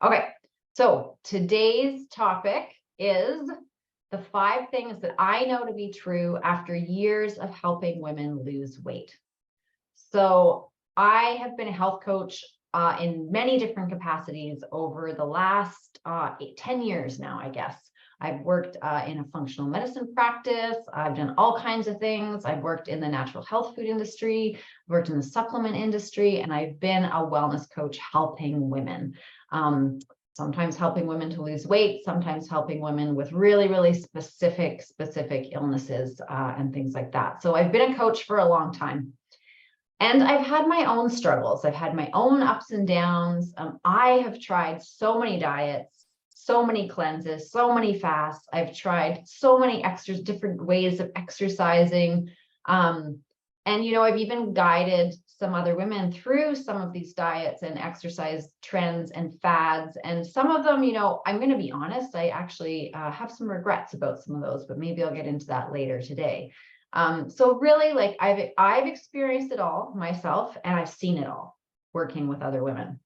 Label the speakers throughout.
Speaker 1: Okay, so today's topic is the 5 things that I know to be true after years of helping women lose weight. So I have been a health coach in many different capacities over the last 10 years now, I guess. I've worked in a functional medicine practice. I've done all kinds of things. I've worked in the natural health food industry, worked in the supplement industry, and I've been a wellness coach helping women. Sometimes helping women to lose weight, sometimes helping women with really specific illnesses and things like that. So I've been a coach for a long time. And I've had my own struggles. I've had my own ups and downs. I have tried so many diets, so many cleanses, so many fasts. I've tried so many different ways of exercising. And, I've even guided some other women through some of these diets and exercise trends and fads. And some of them, I'm going to be honest, I actually have some regrets about some of those, but maybe I'll get into that later today. So really, like I've experienced it all myself, and I've seen it all working with other women.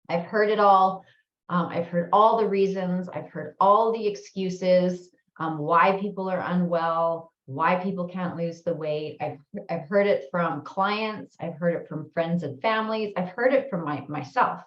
Speaker 1: I've heard it all. I've heard all the reasons. I've heard all the excuses, why people are unwell, why people can't lose the weight. I've heard it from clients. I've heard it from friends and families. I've heard it from myself.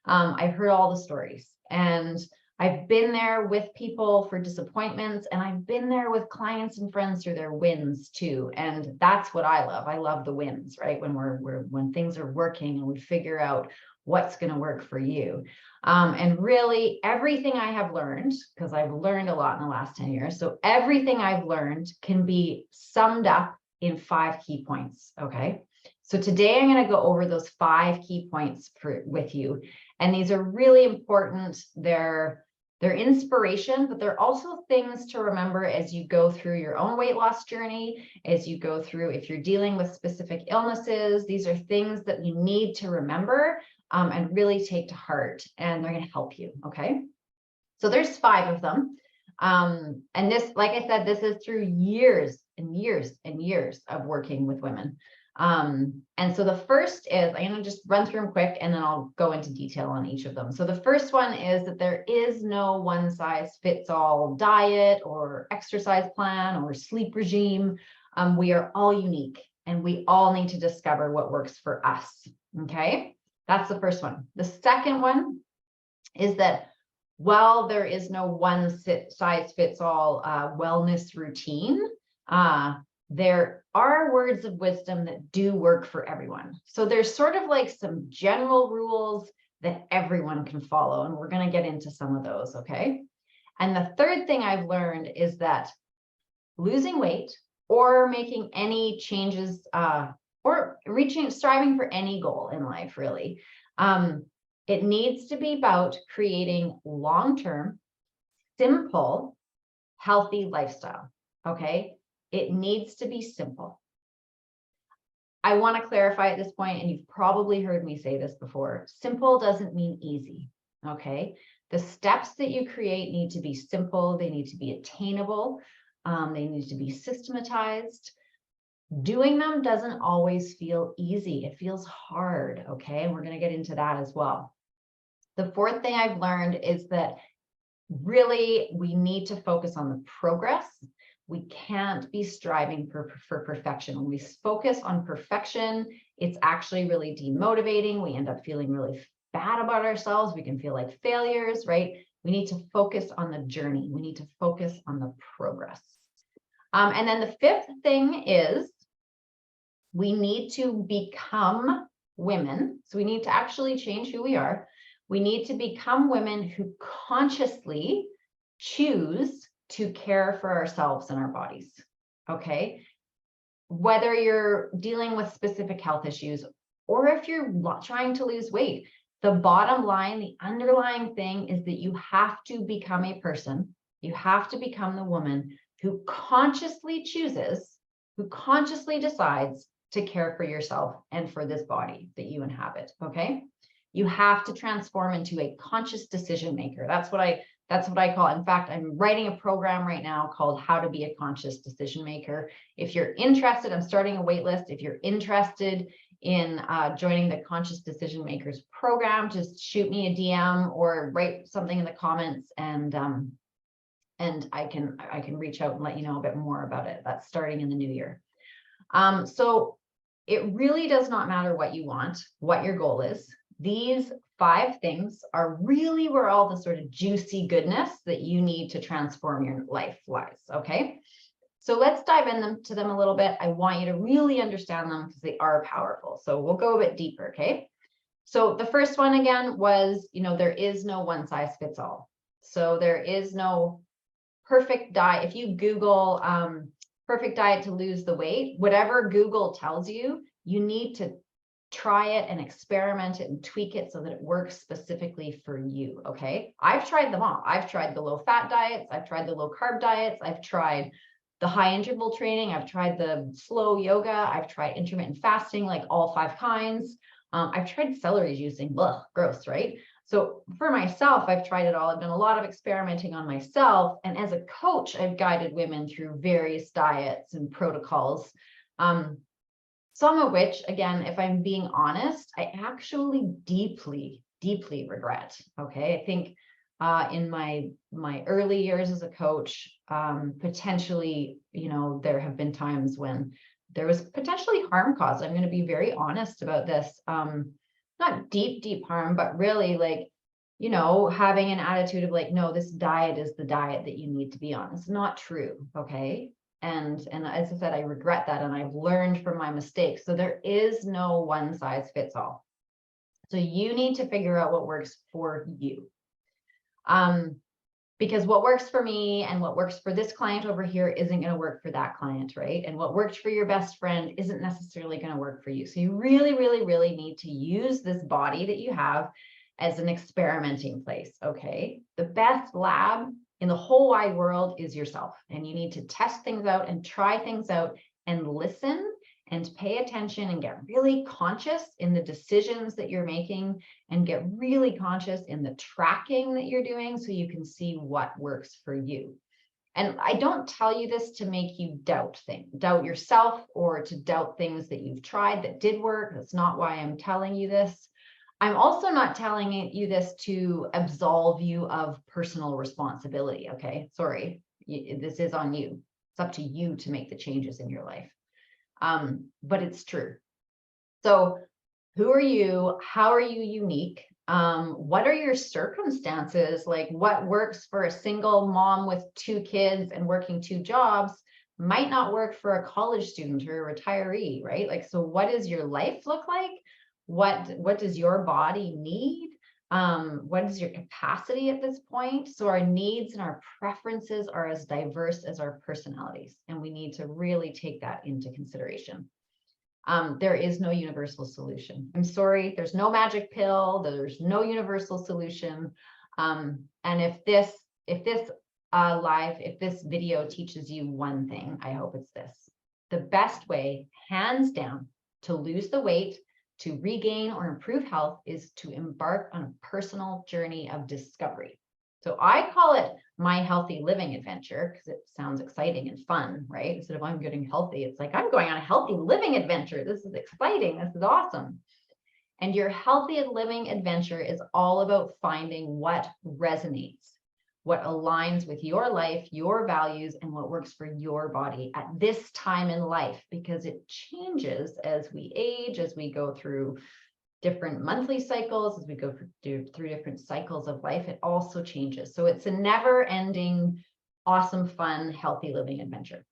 Speaker 1: I've heard all the stories, and I've been there with people for disappointments, and I've been there with clients and friends through their wins too. And that's what I love. I love the wins, right? When things are working and we figure out what's going to work for you. And really everything I have learned, because I've learned a lot in the last 10 years. So everything I've learned can be summed up in 5 key points. Okay. So today I'm going to go over those 5 key points with you. And these are really important. They're inspiration, but they're also things to remember as you go through your own weight loss journey, as you go through, if you're dealing with specific illnesses. These are things that you need to remember and really take to heart, and they're going to help you. Okay. So there's 5 of them. And this, like I said, this is through years and years and years of working with women. And so the first is, I'm going to just run through them quick, and then I'll go into detail on each of them. So the first one is that there is no one size fits all diet or exercise plan or sleep regime. We are all unique, and we all need to discover what works for us. Okay. That's the first one. The second one is that while there is no one size fits all wellness routine, there are words of wisdom that do work for everyone. So there's sort of like some general rules that everyone can follow, and we're going to get into some of those, okay? And the third thing I've learned is that losing weight or making any changes or striving for any goal in life, really, it needs to be about creating long-term, simple, healthy lifestyle, okay? It needs to be simple. I want to clarify at this point, and you've probably heard me say this before, simple doesn't mean easy, okay? The steps that you create need to be simple. They need to be attainable. They need to be systematized. Doing them doesn't always feel easy. It feels hard, okay? And we're going to get into that as well. The fourth thing I've learned is that really we need to focus on the progress. We can't be striving for perfection. When we focus on perfection, it's actually really demotivating. We end up feeling really bad about ourselves. We can feel like failures, right? We need to focus on the journey. We need to focus on the progress. And then the fifth thing is we need to become women. So we need to actually change who we are. We need to become women who consciously choose to care for ourselves and our bodies, okay? Whether you're dealing with specific health issues or if you're trying to lose weight, the bottom line, the underlying thing is that you have to become a person, you have to become the woman who consciously chooses, who consciously decides to care for yourself and for this body that you inhabit, okay? You have to transform into a conscious decision maker. That's what I call it. In fact, I'm writing a program right now called How to Be a Conscious Decision Maker. If you're interested, I'm starting a wait list. If you're interested in joining the Conscious Decision Makers program, just shoot me a DM or write something in the comments, and I can reach out and let you know a bit more about it. That's starting in the new year. So it really does not matter what you want, what your goal is. These 5 things are really where all the sort of juicy goodness that you need to transform your life lies. Okay. So let's dive into them a little bit. I want you to really understand them because they are powerful. So we'll go a bit deeper, okay? So the first one again was, there is no one size fits all. So there is no perfect diet. If you Google perfect diet to lose the weight, whatever Google tells you, you need to try it and experiment it and tweak it so that it works specifically for you, okay? I've tried them all. I've tried the low fat diets. I've tried the low carb diets. I've tried the high interval training. I've tried the slow yoga. I've tried intermittent fasting, like all 5 kinds. I've tried celery juicing. Ugh, gross, right? So for myself, I've tried it all. I've done a lot of experimenting on myself. And as a coach, I've guided women through various diets and protocols. Some of which, again, if I'm being honest, I actually deeply, deeply regret. Okay. I think in my early years as a coach, potentially, there have been times when there was potentially harm caused. I'm going to be very honest about this. Not deep harm, but really like, having an attitude of like, no, this diet is the diet that you need to be on. It's not true. Okay. And as I said, I regret that. And I've learned from my mistakes. So there is no one size fits all. So you need to figure out what works for you. Because what works for me and what works for this client over here isn't going to work for that client, right? And what worked for your best friend isn't necessarily going to work for you. So you really, really, really need to use this body that you have as an experimenting place, okay? The best lab in the whole wide world is yourself. And you need to test things out and try things out and listen and pay attention and get really conscious in the decisions that you're making and get really conscious in the tracking that you're doing so you can see what works for you. And I don't tell you this to make you doubt yourself or to doubt things that you've tried that did work. That's not why I'm telling you this. I'm also not telling you this to absolve you of personal responsibility. Okay, sorry, this is on you. It's up to you to make the changes in your life. But it's true. So who are you? How are you unique? What are your circumstances? Like what works for a single mom with 2 kids and working 2 jobs might not work for a college student or a retiree, right? Like, so what does your life look like? What does your body need? What is your capacity at this point? So our needs and our preferences are as diverse as our personalities, and we need to really take that into consideration. There is no universal solution. I'm sorry, there's no magic pill, there's no universal solution. And if this video teaches you one thing, I hope it's this. The best way, hands down, to lose the weight, to regain or improve health is to embark on a personal journey of discovery. So I call it my healthy living adventure because it sounds exciting and fun, right? Instead of I'm getting healthy, it's like I'm going on a healthy living adventure. This is exciting. This is awesome. And your healthy living adventure is all about finding what resonates, what aligns with your life, your values, and what works for your body at this time in life, because it changes as we age, as we go through different monthly cycles, as we go through different cycles of life, it also changes. So it's a never-ending, awesome, fun, healthy living adventure.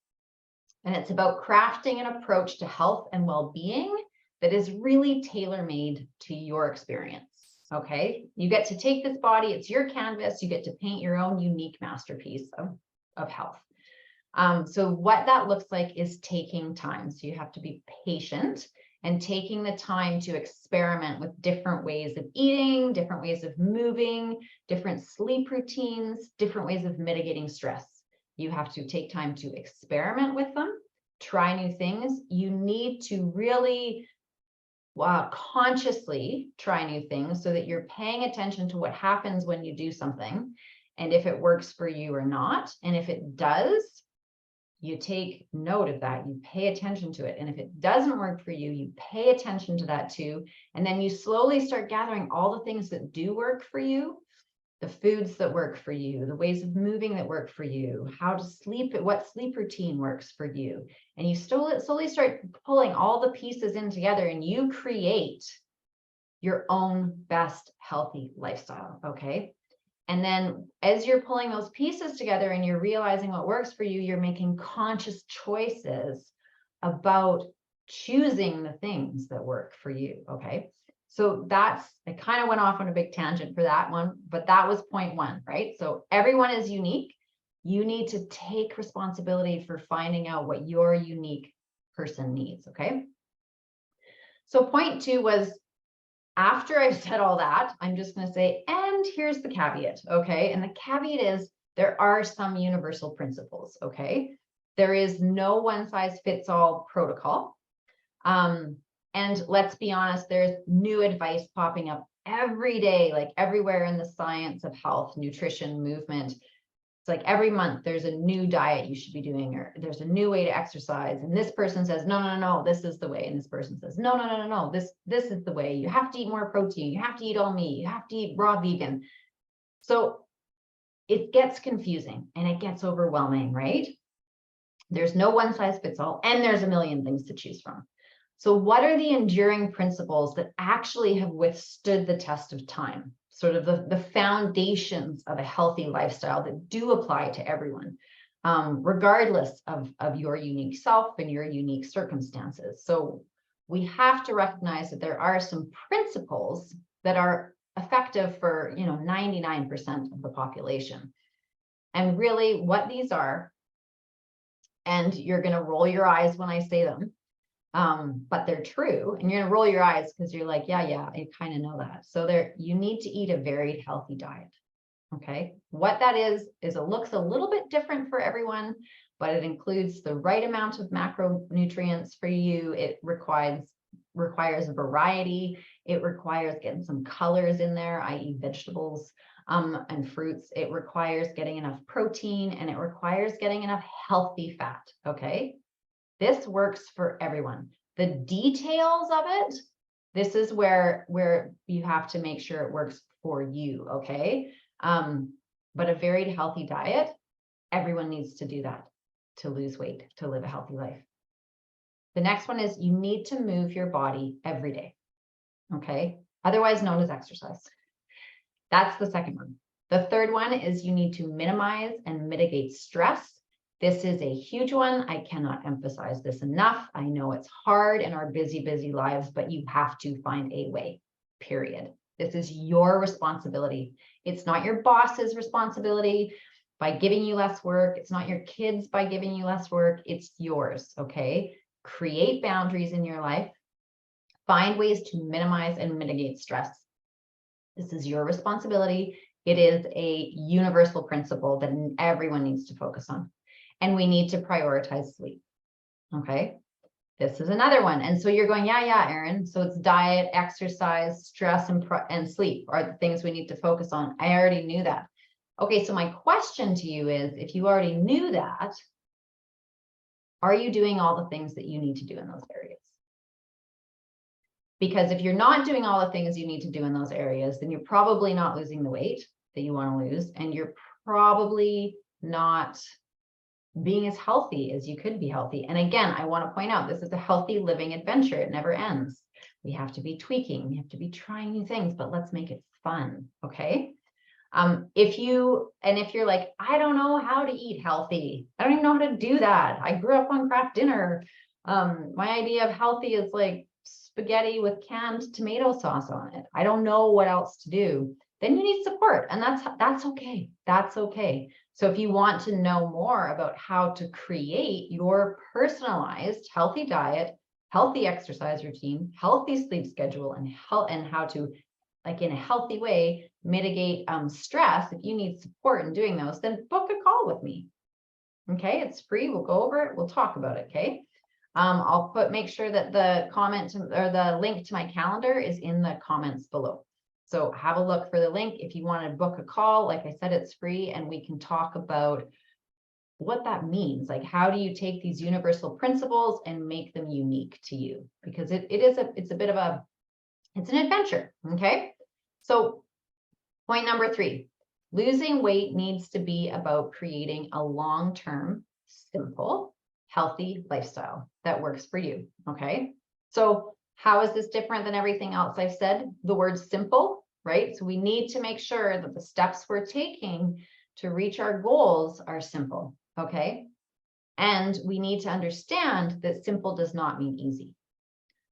Speaker 1: And it's about crafting an approach to health and well-being that is really tailor-made to your experience. Okay, you get to take this body, it's your canvas, you get to paint your own unique masterpiece of health. So what that looks like is taking time. So you have to be patient and taking the time to experiment with different ways of eating, different ways of moving, different sleep routines, different ways of mitigating stress. You have to take time to experiment with them, try new things. You need to really consciously try new things so that you're paying attention to what happens when you do something and if it works for you or not. And if it does, you take note of that, you pay attention to it. And if it doesn't work for you, you pay attention to that too. And then you slowly start gathering all the things that do work for you, the foods that work for you, the ways of moving that work for you, how to sleep, what sleep routine works for you. And you slowly start pulling all the pieces in together, and you create your own best healthy lifestyle. Okay. And then as you're pulling those pieces together and you're realizing what works for you, you're making conscious choices about choosing the things that work for you. Okay. So I kind of went off on a big tangent for that one, but that was point one, right? So everyone is unique. You need to take responsibility for finding out what your unique person needs. Okay. So point two was, after I've said all that, I'm just going to say, and here's the caveat, okay? And the caveat is there are some universal principles, okay? There is no one size fits all protocol. And let's be honest, there's new advice popping up every day, like everywhere in the science of health, nutrition, movement. It's like every month there's a new diet you should be doing, or there's a new way to exercise. And this person says, no, this is the way. And this person says, no, this is the way. You have to eat more protein. You have to eat all meat. You have to eat raw vegan. So it gets confusing and it gets overwhelming, right? There's no one size fits all, and there's a million things to choose from. So what are the enduring principles that actually have withstood the test of time? Sort of the foundations of a healthy lifestyle that do apply to everyone, regardless of your unique self and your unique circumstances. So we have to recognize that there are some principles that are effective for 99% of the population. And really what these are, and you're going to roll your eyes when I say them, but they're true, and you're gonna roll your eyes because you're like, yeah, I kind of know that. So you need to eat a varied, healthy diet. Okay, what that is it looks a little bit different for everyone, but it includes the right amount of macronutrients for you. It requires variety. It requires getting some colors in there, i.e. vegetables and fruits. It requires getting enough protein, and it requires getting enough healthy fat. Okay. This works for everyone. The details of it, this is where you have to make sure it works for you, okay? But a varied, healthy diet, everyone needs to do that to lose weight, to live a healthy life. The next one is you need to move your body every day, okay? Otherwise known as exercise. That's the second one. The third one is you need to minimize and mitigate stress. This is a huge one. I cannot emphasize this enough. I know it's hard in our busy, busy lives, but you have to find a way, period. This is your responsibility. It's not your boss's responsibility by giving you less work. It's not your kids by giving you less work. It's yours, okay? Create boundaries in your life. Find ways to minimize and mitigate stress. This is your responsibility. It is a universal principle that everyone needs to focus on. And we need to prioritize sleep. Okay. This is another one. And so you're going, yeah, Erin. So it's diet, exercise, stress, and sleep are the things we need to focus on. I already knew that. Okay. So my question to you is, if you already knew that, are you doing all the things that you need to do in those areas? Because if you're not doing all the things you need to do in those areas, then you're probably not losing the weight that you want to lose. And you're probably not being as healthy as you could be healthy. And again, I want to point out, this is a healthy living adventure. It never ends. We have to be tweaking. We have to be trying new things, but let's make it fun. Okay. If you're like, I don't know how to eat healthy. I don't even know how to do that. I grew up on Kraft Dinner. My idea of healthy is like spaghetti with canned tomato sauce on it. I don't know what else to do. Then you need support, and that's okay. That's okay. So if you want to know more about how to create your personalized healthy diet, healthy exercise routine, healthy sleep schedule, and how to, like in a healthy way, mitigate stress, if you need support in doing those, then book a call with me. Okay, it's free. We'll go over it. We'll talk about it. Okay. I'll make sure that the comment or the link to my calendar is in the comments below. So have a look for the link. If you want to book a call, like I said, it's free, and we can talk about what that means. Like, how do you take these universal principles and make them unique to you? Because it's an adventure. Okay. So point number 3, losing weight needs to be about creating a long-term, simple, healthy lifestyle that works for you. Okay. So how is this different than everything else I've said? The word simple, right? So we need to make sure that the steps we're taking to reach our goals are simple. Okay. And we need to understand that simple does not mean easy.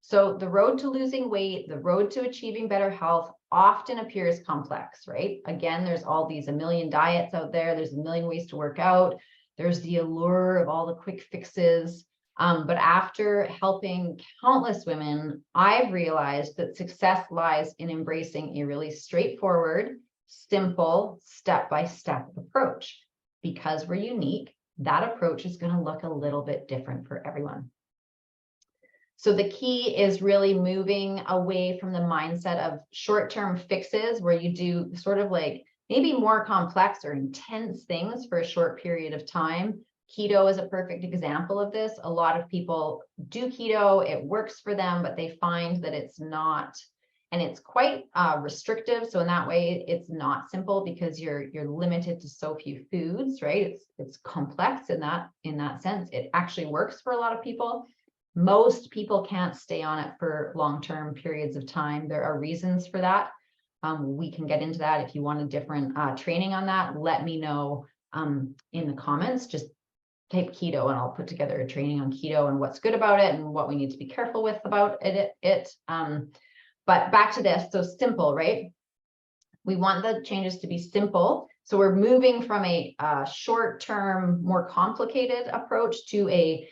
Speaker 1: So the road to losing weight, the road to achieving better health often appears complex, right? Again, there's all these a million diets out there. There's a million ways to work out. There's the allure of all the quick fixes. But after helping countless women, I've realized that success lies in embracing a really straightforward, simple, step-by-step approach. Because we're unique, that approach is going to look a little bit different for everyone. So the key is really moving away from the mindset of short-term fixes where you do sort of like maybe more complex or intense things for a short period of time. Keto is a perfect example of this. A lot of people do keto, it works for them, but they find that it's not, and it's quite restrictive. So in that way, it's not simple because you're limited to so few foods, right? It's complex in that sense. It actually works for a lot of people. Most people can't stay on it for long-term periods of time. There are reasons for that. We can get into that. If you want a different training on that, let me know in the comments. Just type keto and I'll put together a training on keto and what's good about it and what we need to be careful with about it. But back to this, so simple, right? We want the changes to be simple. So we're moving from a short-term, more complicated approach to a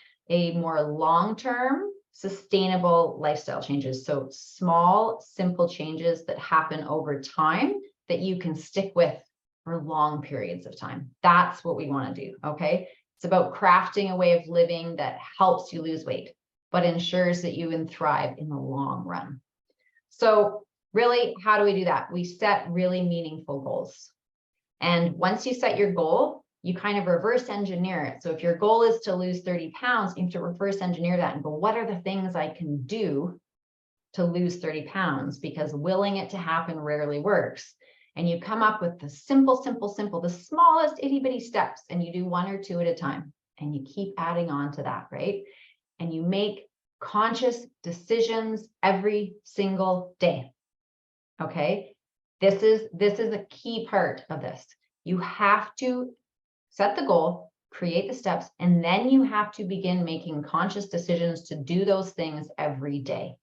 Speaker 1: more long-term, sustainable lifestyle changes. So small, simple changes that happen over time that you can stick with for long periods of time. That's what we want to do, okay? It's about crafting a way of living that helps you lose weight, but ensures that you can thrive in the long run. So really, how do we do that? We set really meaningful goals. And once you set your goal, you kind of reverse engineer it. So if your goal is to lose 30 pounds, you have to reverse engineer that and go, what are the things I can do to lose 30 pounds? Because willing it to happen rarely works. And you come up with the simple, the smallest itty bitty steps, and you do 1 or 2 at a time. And you keep adding on to that, right? And you make conscious decisions every single day. Okay. This is a key part of this. You have to set the goal, create the steps, and then you have to begin making conscious decisions to do those things every day.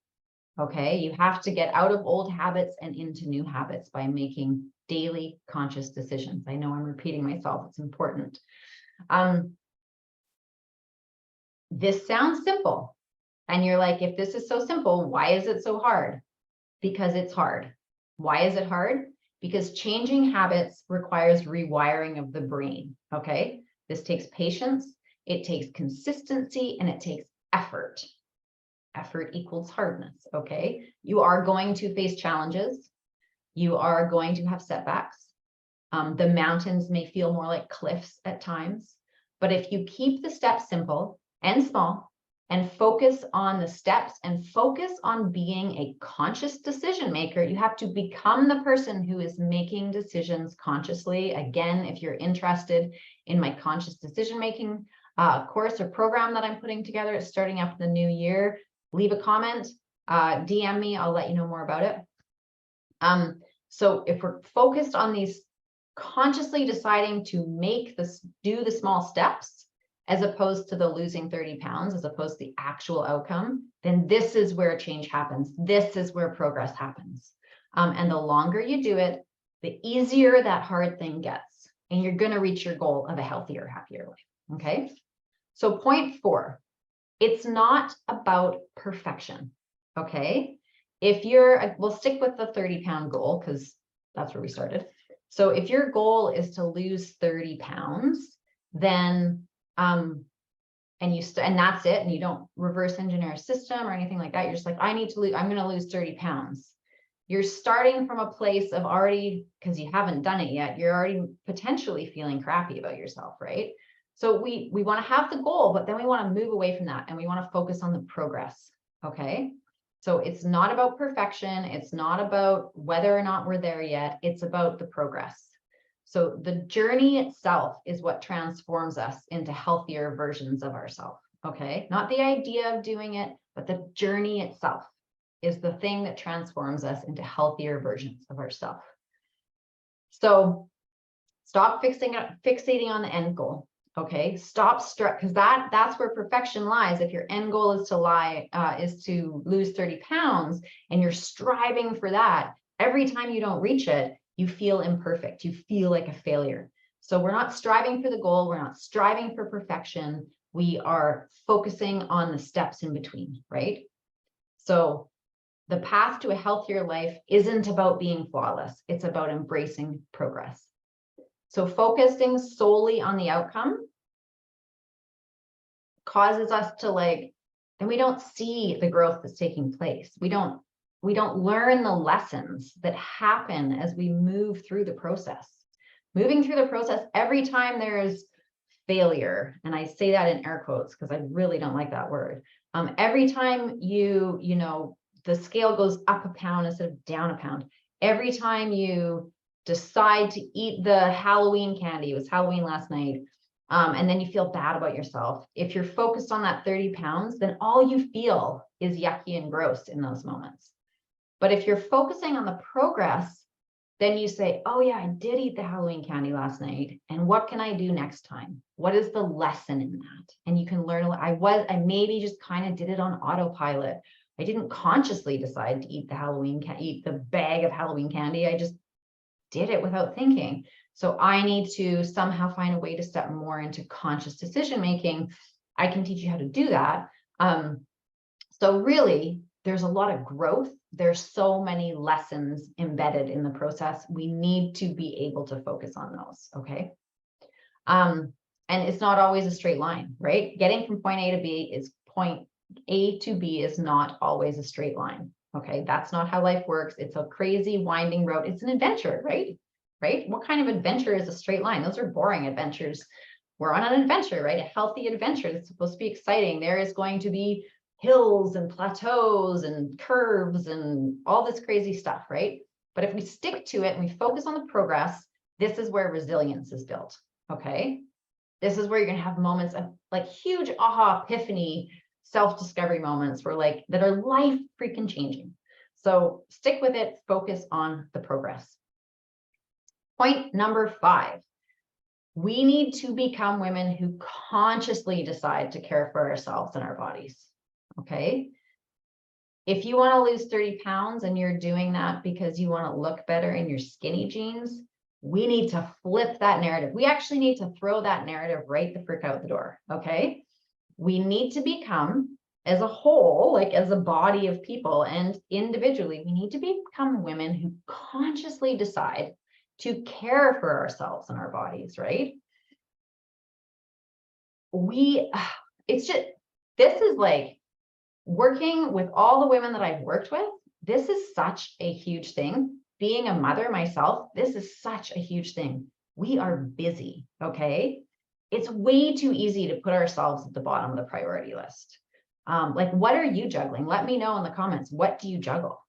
Speaker 1: Okay, you have to get out of old habits and into new habits by making daily conscious decisions. I know I'm repeating myself, it's important. This sounds simple. And you're like, if this is so simple, why is it so hard? Because it's hard. Why is it hard? Because changing habits requires rewiring of the brain, okay? This takes patience, it takes consistency, and it takes effort. Effort equals hardness, okay? You are going to face challenges. You are going to have setbacks. The mountains may feel more like cliffs at times, but if you keep the steps simple and small, and focus on the steps and focus on being a conscious decision maker. You have to become the person who is making decisions consciously. Again, if you're interested in my conscious decision making course or program that I'm putting together, it's starting up in the new year. Leave a comment, DM me, I'll let you know more about it. So if we're focused on these, consciously deciding to do the small steps, as opposed to the losing 30 pounds, as opposed to the actual outcome, then this is where change happens. This is where progress happens. And the longer you do it, the easier that hard thing gets. And you're going to reach your goal of a healthier, happier life. Okay. So point 4, it's not about perfection. Okay. We'll stick with the 30-pound goal because that's where we started. So if your goal is to lose 30 pounds, then and that's it, and you don't reverse engineer a system or anything like that. You're just like, I'm going to lose 30 pounds. You're starting from a place of already, because you haven't done it yet, you're already potentially feeling crappy about yourself, right? So we want to have the goal, but then we want to move away from that and we want to focus on the progress. Okay. So it's not about perfection. It's not about whether or not we're there yet. It's about the progress. So the journey itself is what transforms us into healthier versions of ourselves. Okay. Not the idea of doing it, but the journey itself is the thing that transforms us into healthier versions of ourselves. So stop fixating on the end goal. Okay, stop stress, because that's where perfection lies. If your end goal is to lose 30 pounds and you're striving for that, every time you don't reach it, you feel imperfect. You feel like a failure. So we're not striving for the goal. We're not striving for perfection. We are focusing on the steps in between, right? So the path to a healthier life isn't about being flawless. It's about embracing progress. So focusing solely on the outcome causes us to then we don't see the growth that's taking place. We don't learn the lessons that happen as we move through the process. Moving through the process, every time there's failure, and I say that in air quotes because I really don't like that word. Every time the scale goes up a pound instead of down a pound, every time you decide to eat the Halloween candy, it was Halloween last night, and then you feel bad about yourself. If you're focused on that 30 pounds, then all you feel is yucky and gross in those moments. But if you're focusing on the progress, then you say, oh yeah, I did eat the Halloween candy last night. And what can I do next time? What is the lesson in that? And you can learn. I maybe just kind of did it on autopilot. I didn't consciously decide to eat the bag of Halloween candy. I just did it without thinking. So I need to somehow find a way to step more into conscious decision making. I can teach you how to do that. So really, there's a lot of growth. There's so many lessons embedded in the process. We need to be able to focus on those. Okay. And it's not always a straight line, right? Getting from point A to B is not always a straight line. Okay, that's not how life works. It's a crazy winding road. It's an adventure, right? Right? What kind of adventure is a straight line? Those are boring adventures. We're on an adventure, right? A healthy adventure that's supposed to be exciting. There is going to be hills and plateaus and curves and all this crazy stuff, right? But if we stick to it and we focus on the progress, this is where resilience is built. Okay. This is where you're going to have moments of huge aha epiphany, self-discovery moments that are life freaking changing. So stick with it, focus on the progress. Point number 5, we need to become women who consciously decide to care for ourselves and our bodies. Okay. If you want to lose 30 pounds and you're doing that because you want to look better in your skinny jeans, we need to flip that narrative. We actually need to throw that narrative right the frick out the door. Okay. We need to become, as a whole, as a body of people and individually, we need to become women who consciously decide to care for ourselves and our bodies, right? This is working with all the women that I've worked with. This is such a huge thing. Being a mother myself, this is such a huge thing. We are busy, okay? It's way too easy to put ourselves at the bottom of the priority list. What are you juggling? Let me know in the comments. What do you juggle?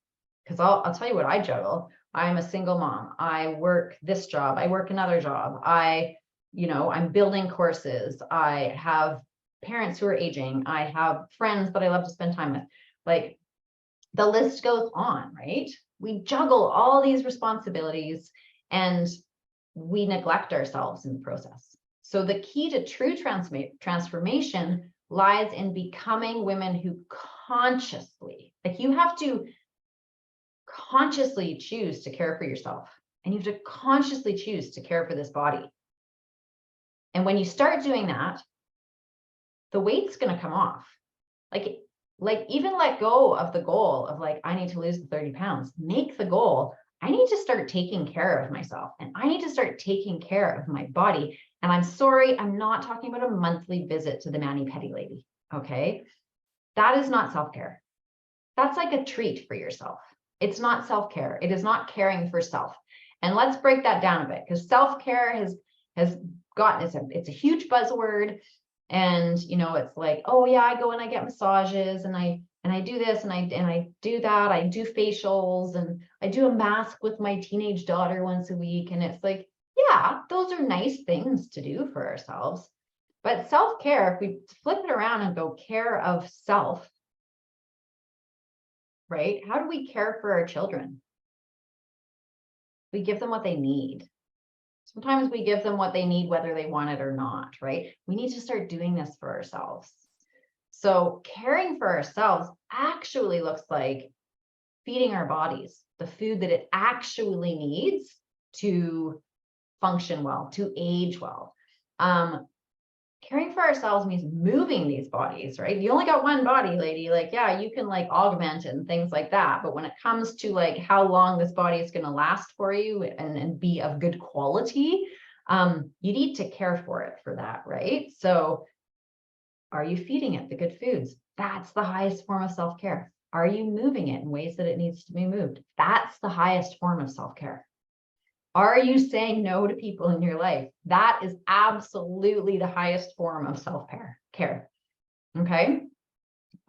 Speaker 1: Because I'll tell you what I juggle. I'm a single mom. I work this job. I work another job. I'm building courses. I have parents who are aging. I have friends that I love to spend time with. The list goes on, right? We juggle all these responsibilities and we neglect ourselves in the process. So the key to true transformation lies in becoming women who consciously, you have to consciously choose to care for yourself, and you have to consciously choose to care for this body. And when you start doing that, the weight's going to come off. Even let go of the goal of I need to lose the 30 pounds. Make the goal, I need to start taking care of myself and I need to start taking care of my body. And I'm sorry, I'm not talking about a monthly visit to the mani-pedi lady. Okay. That is not self-care. That's like a treat for yourself. It's not self-care. It is not caring for self. And let's break that down a bit, because self-care has gotten, it's a huge buzzword. And, you know, it's like, oh yeah, I go and I get massages and I do this and I do that. I do facials and I do a mask with my teenage daughter once a week. And it's like, yeah, those are nice things to do for ourselves. But self-care, if we flip it around and go care of self, right? How do we care for our children? We give them what they need. Sometimes we give them what they need, whether they want it or not, right? We need to start doing this for ourselves. So caring for ourselves actually looks like feeding our bodies the food that it actually needs to function well, to age well. Caring for ourselves means moving these bodies, right? You only got one body, lady. Like, yeah, you can like augment it and things like that. But when it comes to like how long this body is going to last for you and be of good quality, you need to care for it for that, right? So are you feeding it the good foods? That's the highest form of self-care. Are you moving it in ways that it needs to be moved? That's the highest form of self-care. Are you saying no to people in your life? That is absolutely the highest form of self-care. Okay.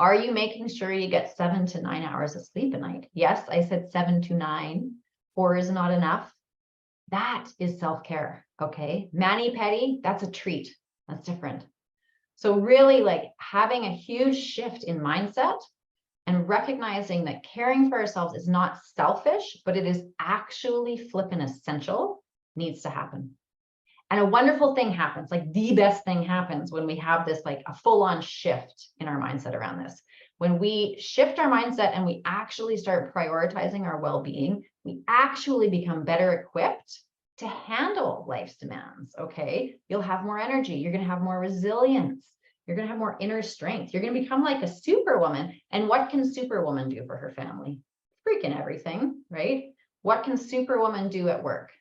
Speaker 1: Are you making sure you get 7 to 9 hours of sleep a night? Yes, I said 7 to 9. 4 is not enough. That is self-care. Okay. Mani-pedi, that's a treat. That's different. So really like having a huge shift in mindset and recognizing that caring for ourselves is not selfish, but it is actually flipping essential, needs to happen. And a wonderful thing happens, like the best thing happens when we have this like a full-on shift in our mindset around this. When we shift our mindset and we actually start prioritizing our well-being, we actually become better equipped to handle life's demands, okay? You'll have more energy. You're going to have more resilience. You're going to have more inner strength. You're going to become like a superwoman. And what can superwoman do for her family? Freaking everything, right? What can superwoman do at work?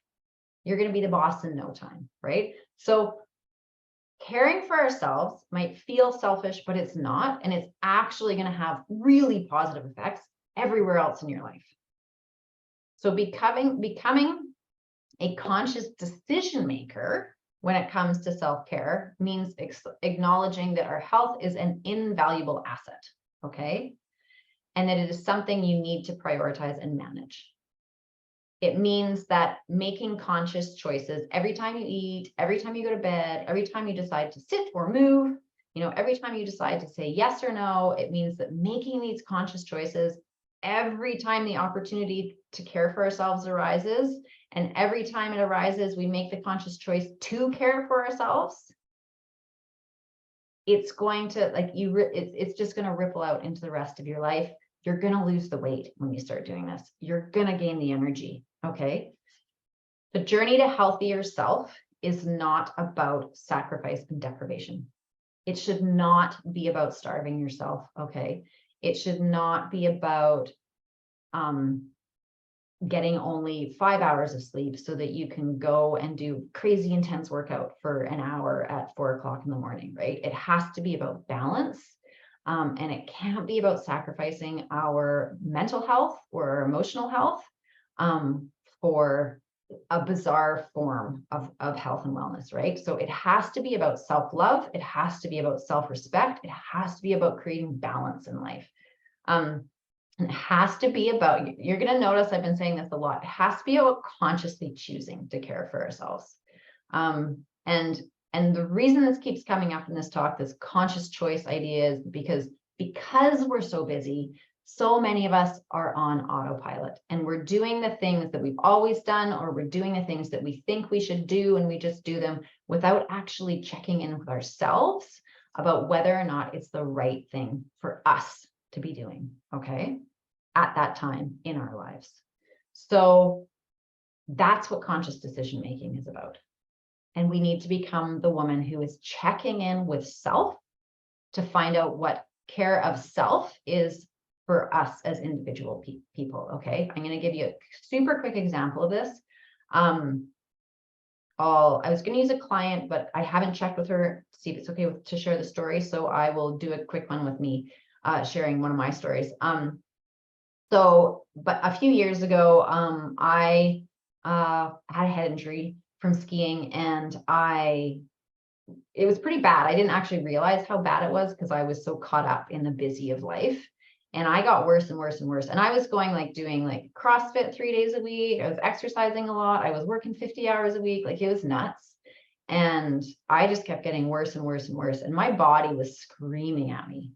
Speaker 1: You're going to be the boss in no time, right? So caring for ourselves might feel selfish, but it's not. And it's actually going to have really positive effects everywhere else in your life. So becoming a conscious decision maker when it comes to self-care means acknowledging that our health is an invaluable asset, okay? And that it is something you need to prioritize and manage. It means that making conscious choices every time you eat, every time you go to bed, every time you decide to sit or move, you know, every time you decide to say yes or no, it means that making these conscious choices every time the opportunity to care for ourselves arises, and every time it arises, we make the conscious choice to care for ourselves. It's going to like it's just going to ripple out into the rest of your life. You're going to lose the weight when you start doing this. You're going to gain the energy. Okay. The journey to healthier self is not about sacrifice and deprivation. It should not be about starving yourself. Okay. It should not be about getting only 5 hours of sleep so that you can go and do crazy intense workout for an hour at 4 o'clock in the morning, right? It has to be about balance. And it can't be about sacrificing our mental health or our emotional health for a bizarre form of health and wellness, right? So it has to be about self-love. It has to be about self-respect. It has to be about creating balance in life. It has to be about, you're going to notice I've been saying this a lot. It has to be about consciously choosing to care for ourselves. And the reason this keeps coming up in this talk, this conscious choice idea, is because we're so busy, so many of us are on autopilot and we're doing the things that we've always done, or we're doing the things that we think we should do, and we just do them without actually checking in with ourselves about whether or not it's the right thing for us to be doing, okay, at that time in our lives. So that's what conscious decision making is about. And we need to become the woman who is checking in with self to find out what care of self is for us as individual people. Okay, I'm going to give you a super quick example of this. I was going to use a client, but I haven't checked with her to see if it's okay to share the story. So I will do a quick one with me, sharing one of my stories. But a few years ago, I had a head injury from skiing, and it was pretty bad. I didn't actually realize how bad it was because I was so caught up in the busy of life. And I got worse and worse and worse. And I was doing like CrossFit 3 days a week. I was exercising a lot. I was working 50 hours a week. Like, it was nuts. And I just kept getting worse and worse and worse. And my body was screaming at me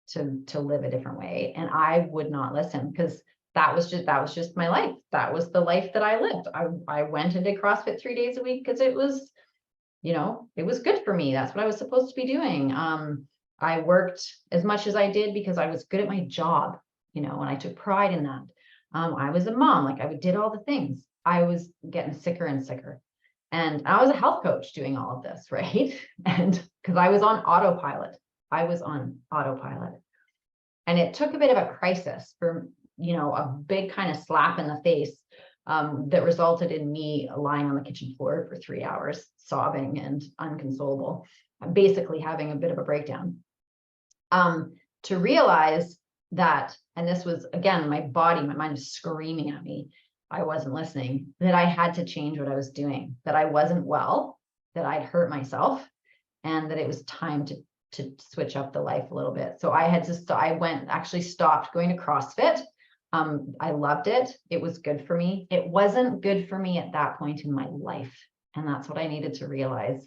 Speaker 1: to live a different way. And I would not listen, because that was just my life. That was the life that I lived. I went and did CrossFit 3 days a week because it was, it was good for me. That's what I was supposed to be doing. I worked as much as I did because I was good at my job, and I took pride in that. I was a mom, like I did all the things. I was getting sicker and sicker. And I was a health coach doing all of this, right? And because I was on autopilot. And it took a bit of a crisis for, a big kind of slap in the face, that resulted in me lying on the kitchen floor for 3 hours, sobbing and inconsolable, basically having a bit of a breakdown. To realize that, and this was, again, my mind was screaming at me, I wasn't listening, that I had to change what I was doing, that I wasn't well, that I'd hurt myself, and that it was time to switch up the life a little bit. So I stopped going to CrossFit. I loved it. It was good for me. It wasn't good for me at that point in my life. And that's what I needed to realize.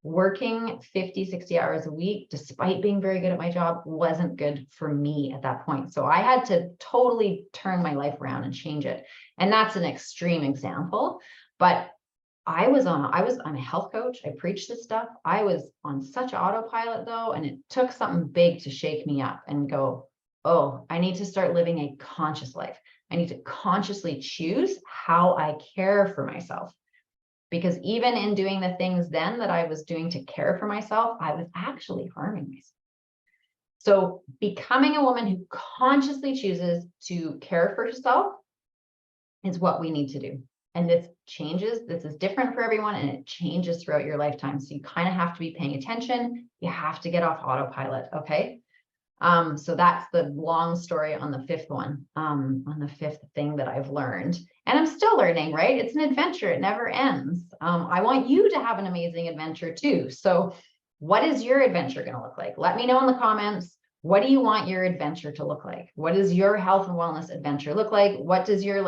Speaker 1: Working 50, 60 hours a week, despite being very good at my job, wasn't good for me at that point. So I had to totally turn my life around and change it. And that's an extreme example, but I'm a health coach. I preach this stuff. I was on such autopilot though, and it took something big to shake me up and go, oh, I need to start living a conscious life. I need to consciously choose how I care for myself. Because even in doing the things then that I was doing to care for myself, I was actually harming myself. So becoming a woman who consciously chooses to care for herself is what we need to do. And this is different for everyone, and it changes throughout your lifetime. So you kind of have to be paying attention. You have to get off autopilot. Okay. So that's the long story on the fifth one, on the fifth thing that I've learned. And I'm still learning, right? It's an adventure. It never ends. I want you to have an amazing adventure too. So what is your adventure going to look like? Let me know in the comments. What do you want your adventure to look like? What does your health and wellness adventure look like? What does your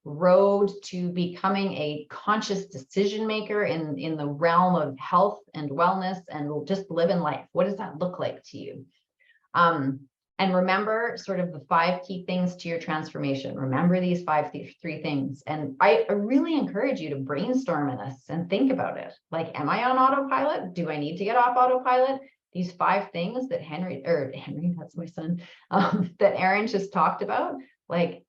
Speaker 1: road to becoming a conscious decision maker in the realm of health and wellness and just living life? What does that look like to you? And remember sort of the 5 key things to your transformation. Remember these 3 things. And I really encourage you to brainstorm in this and think about it. Like, am I on autopilot? Do I need to get off autopilot? These 5 things that Henry, that's my son, that Erin just talked about, like,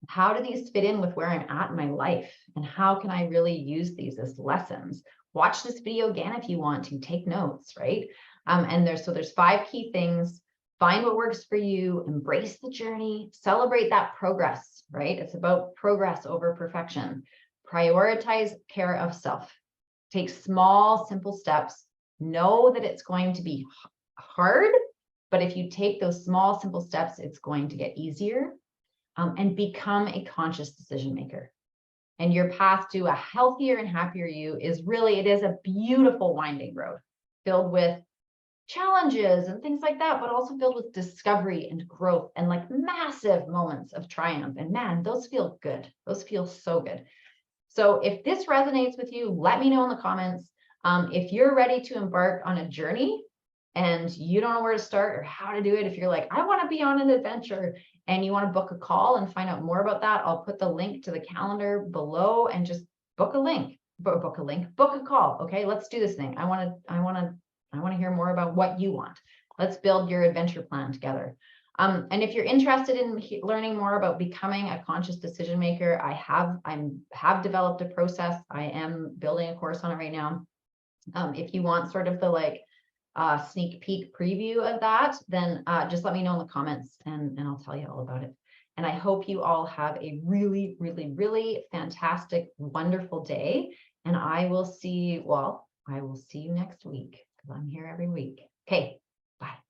Speaker 1: how do these fit in with where I'm at in my life? And how can I really use these as lessons? Watch this video again if you want to, take notes, right? And there's 5 key things. Find what works for you, embrace the journey, celebrate that progress, right? It's about progress over perfection. Prioritize care of self. Take small, simple steps. Know that it's going to be hard, but if you take those small, simple steps, it's going to get easier. And become a conscious decision maker. And your path to a healthier and happier you is a beautiful winding road filled with challenges and things like that, but also filled with discovery and growth and massive moments of triumph. And man, those feel good. Those feel so good. So if this resonates with you, let me know in the comments. If you're ready to embark on a journey and you don't know where to start or how to do it, if you're like, I want to be on an adventure and you want to book a call and find out more about that, I'll put the link to the calendar below and just book a call. Okay, let's do this thing. I want to hear more about what you want. Let's build your adventure plan together. And if you're interested in learning more about becoming a conscious decision maker, I have developed a process. I am building a course on it right now. If you want sort of the sneak peek preview of that, then just let me know in the comments and I'll tell you all about it. And I hope you all have a really, really, really fantastic, wonderful day. And I will see you next week because I'm here every week. Okay, bye.